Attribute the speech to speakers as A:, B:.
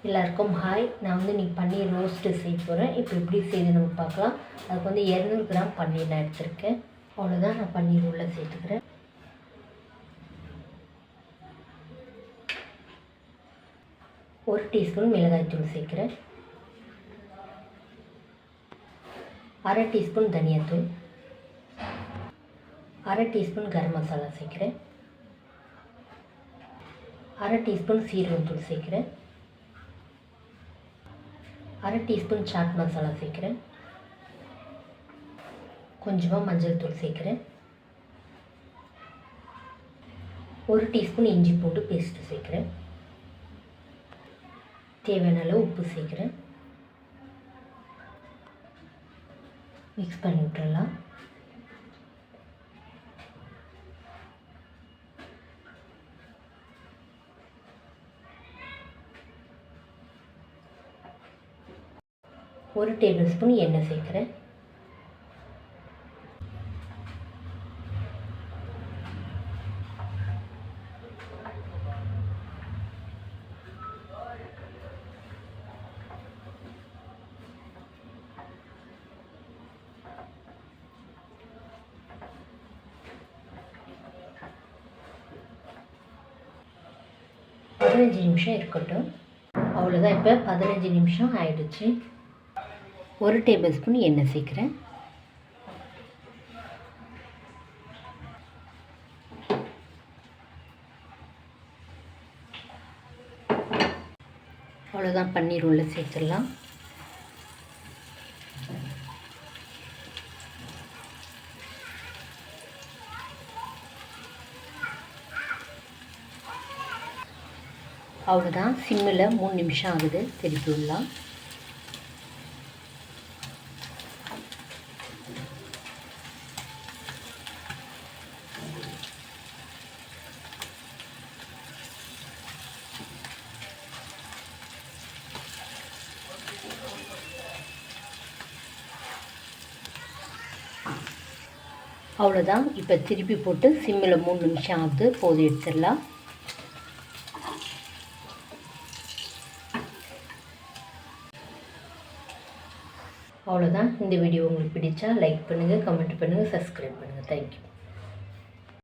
A: எல்லாருக்கும் ஹாய். நான் இன்றைக்கி பன்னீர் ரோஸ்ட்டு செய்ய போகிறேன். இப்போ எப்படி செய்யுதுன்னு நம்ம பார்க்கலாம். அதுக்கு 200 கிராம் பன்னீர் நான் எடுத்திருக்கேன். அவ்வளோதான். நான் பன்னீர் உள்ளே சேர்த்துக்கிறேன். ஒரு டீஸ்பூன் மிளகாய்த்தூள் சேர்க்குறேன். அரை டீஸ்பூன் தனியாத்தூள், அரை டீஸ்பூன் கரம் மசாலா சேர்க்குறேன். அரை டீஸ்பூன் சீரகத்தூள் சேர்க்குறேன். அரை டீஸ்பூன் சாட் மசாலா சேர்க்குறேன். கொஞ்சமாக மஞ்சள் தூள் சேர்க்குறேன். ஒரு டீஸ்பூன் இஞ்சி பூண்டு பேஸ்ட்டு சேர்க்குறேன். தேவையான அளவு உப்பு சேர்க்குறேன். மிக்ஸ் பண்ணி விட்டுறலாம். ஒரு டேபிள் ஸ்பூன் எண்ணெய் சேர்க்குறேன். பதினஞ்சு நிமிஷம் இருக்கட்டும். அவ்வளோதான். இப்போ 15 நிமிஷம் ஆயிடுச்சு. ஒரு டேபிள் ஸ்பூன் எண்ணெய் சேர்க்குறேன். அவ்வளோதான். பன்னீர் உள்ள சேர்த்துடலாம். அவ்வளோதான். சிம்மில் 3 நிமிஷம் ஆகுது. திருப்பி விடலாம். அவ்வளோதான். இப்போ திருப்பி போட்டு சிம்மில் 3 நிமிஷம் ஆகுது. போது எடுத்துடலாம். அவ்வளோதான். இந்த வீடியோ உங்களுக்கு பிடிச்சா லைக் பண்ணுங்கள், கமெண்ட் பண்ணுங்கள், சப்ஸ்கிரைப் பண்ணுங்கள். தேங்க்யூ.